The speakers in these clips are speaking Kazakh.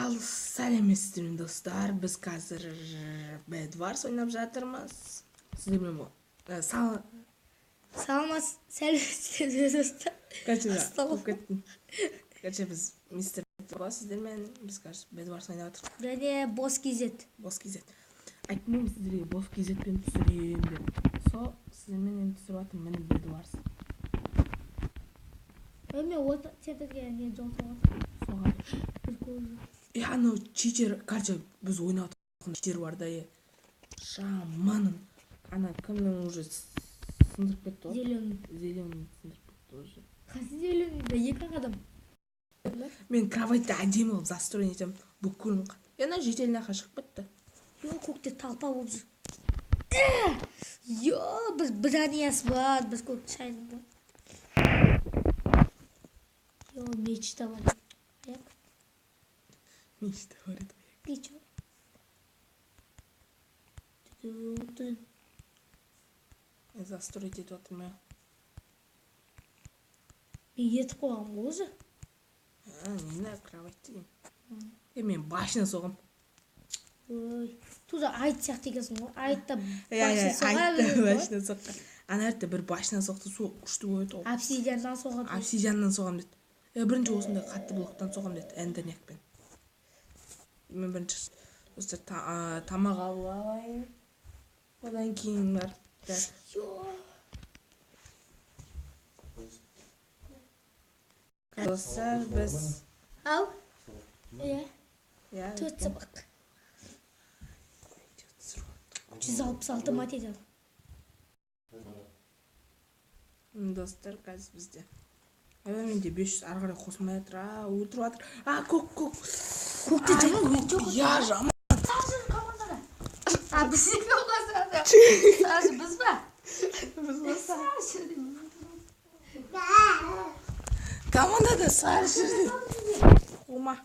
Сәлеметсіздер ме достар, біз қазір Bed Wars ойнап жатырмыз. Сіздермен Сәлеметсіздер достар. Короче, біз мистер сіздермен біз қазір Bed Wars ойнап жатырмыз. Және бос кезет. Айттым сіздерге бос кезетпен түсірейін деп. Сол сіздермен енді түсіріп жатырмын, міне Bed Wars. Мен от сендерге не жолтырып Соған. Анау читер, короче, біз ойнап жатқан читер бар да, шаманың. Ана кімнің уже сындырып кетті ғой? Зеленый сындырып кетті уже. Қасы зеленый да екі адам. Мен кроватьты әдемі қылып застроен етемін. Бүкілін. Ана жетеліне шығып кетті. Көкте толпа болып жүр. Біз браниясы бар, біз көк шайын бар. Мечта бар. Мечта бар еді. Ничего. Застроить етіп жатырмын я. Мен етіп қойғам ғой уже. Не знаю, кровать деймін. Мен башына соғам. Туда айт сияқты екенсің ғой. Айтта башына соға. Башына соққа. Ана әртті бір башына соқты, сол күшті қойды. Обсидианнан соғам. Обсидианнан соғам деді. Бірінші осындай қатты блоктан соғам деді, эндернекпен. Мен бірінші тамақ алып алайын. Одан кейін бар. Достар, біз... Ау? Төрт сабақ. 366 материал. Достар, қазір бізде. Менде 500 ары қарай қосылмай жатыр. Өлтіріп жатыр. Көкте жаман. Я жаман. Саржы командада. Біз не қосады? Саржы біз ба? Біз ба? Саржы. Командада саржы. Қума.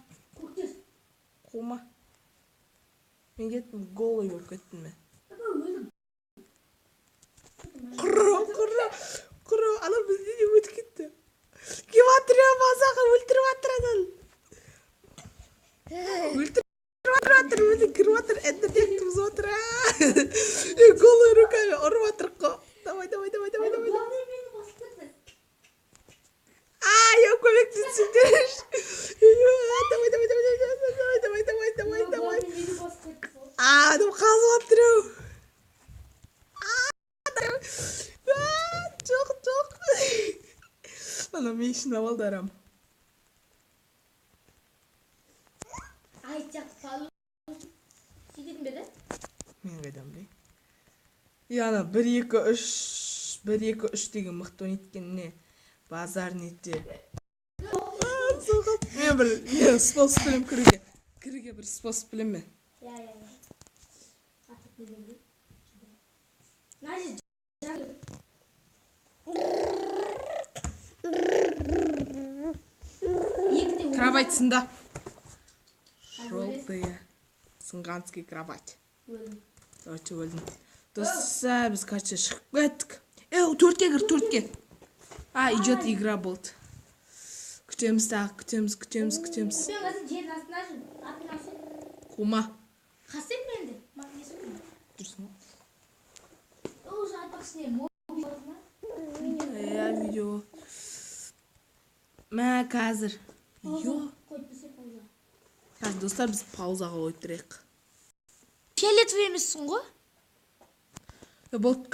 Мен кеттім, голый болып кеттім мен. Құры. Алар бізде де өтіп кетті. Кем атыря базаға өлтіріп атырадан. Өзі кіріп атыр, эндернек кіміз отыр. Голый руками ұрып атыр қо. Давай. Я көмектесіңдер. Давай. Адам қазып атырау. Жоқ. Ана мешін авалдарам. Айтсақ салу. Сүйдетін беді? Мен қайдам бей. Ана 1-2-3 деген мықты ойнеткеніне базар нетте. Мен бір способ білем кіруге. Кіруге бір способ білем мен. Кровать сында. Желтая. Сынғанский кровать. Өлдім. Достар, біз қача шығып кеттік. 4-ке кір, 4-ке. Идет игра болды. Күтеміз тағы, күтеміз. Мен қазір жерін астына жүр. Атын асын. Қума. Қасып менді. Магнесім мен. Тұрсын. Уже айтпақшыне моби бар ма? Видео. Мә, қазір. Қойып бізге пауза. Қазір, достар, біз паузаға ойттырайық. Фиолетовый емессің ғой? Болды,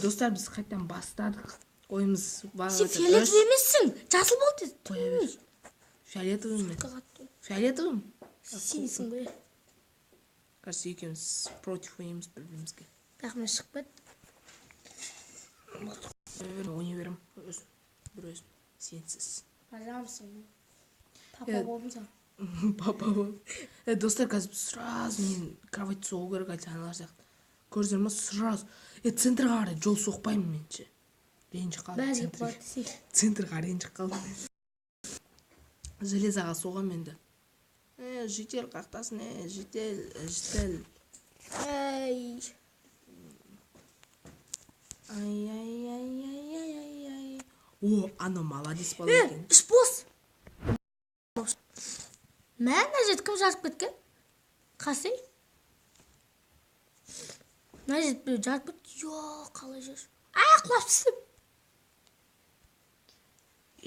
достар, біз қайтан бастадық. Ойымыз... Сен фиолетовый емессің. Жасыл болды. Қоя бер. Фиолетовый ме? Фиолетовый ме? Сенесің ғой. Кажется, екеуміз против ойымыз бір-бірімізге. Тақымен шығып кет. Ойны берім. Бір өзім. Сенсіз. Пожалуйста. Папа болдың саған. Папа болдың. Достар, қазір сразу мен кровать соғу керек айтсаналар сияқты. Көрдіңдер ма? Сразу. Центрға қарай жол соқпаймын менше. Ренжі қалды. Бәрі болады сен. Центрға ренжі қалды. Железаға соғам енді. Жител қақтасын, жител. Ай. О, ана молодец бала екен. Үш бос. мына жерде кім жазып кеткен? Қасей? Мына жерде біреу жазып кетті. Қалай жүр? Құлап түстім.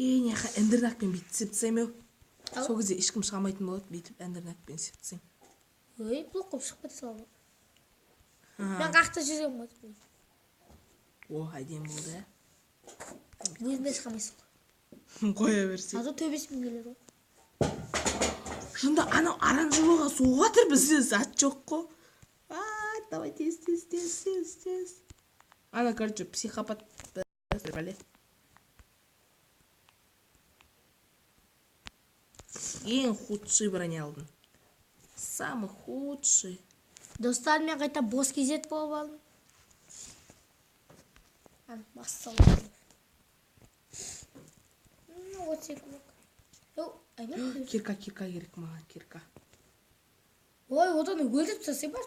Неға эндернакпен бүйтіп септсем еу. Сол кезде ешкім шығамайтын болады, бүйтіп эндернакпен септсең. Ой, бұл қоп шығып кете салды. Мен қақты жүрем ғой. О, әдем болды, ә? Өзінде шығамайсың ғой. Қоя берсе. Азы төбесімен келеді ғой. Жында анау оранжевыйға соғып жатыр, бізде зат жоқ қой. Давай тез. Ана, короче, психопат. Бәле. Ең худший броня алдым. Самый худший. Достар, мен қайта бос кезет болып алдым. Массалар. Отсек жоқ. Кирка керек маған, кирка. Ой, одан өліп тастасай бар.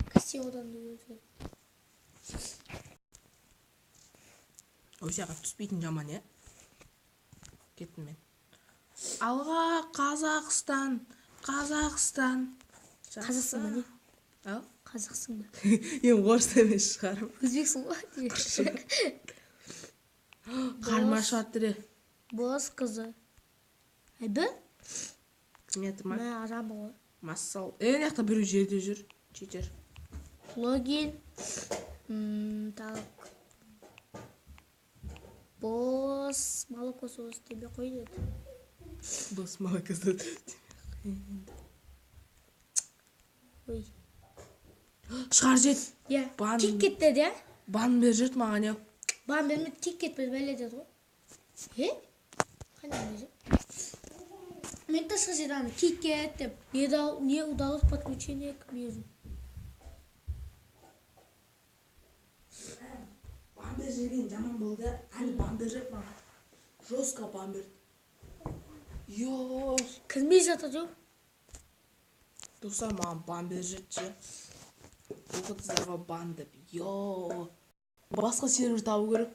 Кәсе одан өліп. Өсеға түспейтін жаман, е? Кеттім мен. Алға, Қазақстан. Қазақстан ба не? Ау? Қазақстан ба? Ең орыс емес шығарым. Өзбексің ғой? Қарма шатыры. Бос қызы. Әйбі? Не тұрма? Мә, арам ғой. Массал. Яқта біреу жерде жүр. Читер. Логин. Так. Бос. Молоко соус тебе қойды. Бос молоко соус. Ой. Шығар жет. Тик кетті де? Бан бер жет маған еу. Бан берме тик кетпеді бәле деді ғой. Қандай бәле? Мен тасқа жеданы тик кет деп. Не удалось подключение к миру. Бан бер жерген жаман болды. Әлі бан бер жет маған. Жостқа бан бер. Йооо. Кірмей жатыр жоқ. Достар, маған бан бер жетші. Бұл қытыздарға бан деп. Йооо. Басқа сервер табу керек.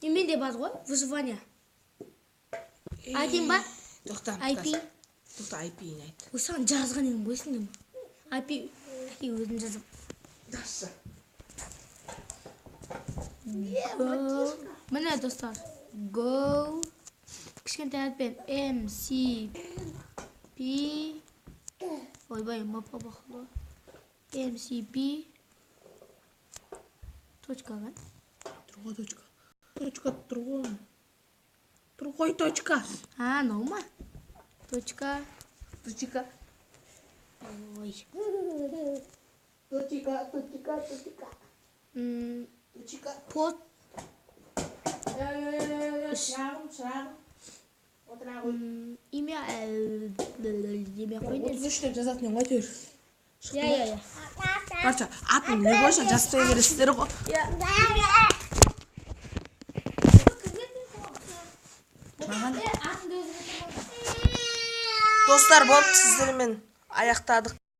Мен де бар ғой, выживание. Айтайын ба? Тоқта. IP. Тоқта, IP-ін айт. Осыған жазған ең бойсың дем. IP өзін жазып. Дашы. Міне достар. Go. Кішкентай атпен MCP. Ойбай, мапа бақылы. MCP. Точка ғой. Тұрғой точка. Точка тұрғой. Тұрғой точка. Нау ма? Точка. Точка. Ой. Точка. Под. Шырағым. Имя қойды. 33 деп жазатын ең ғой төр. Я. Барша, атын не бойша жазбай бересіздер ғой. Достар, болды, сіздермен аяқтадық.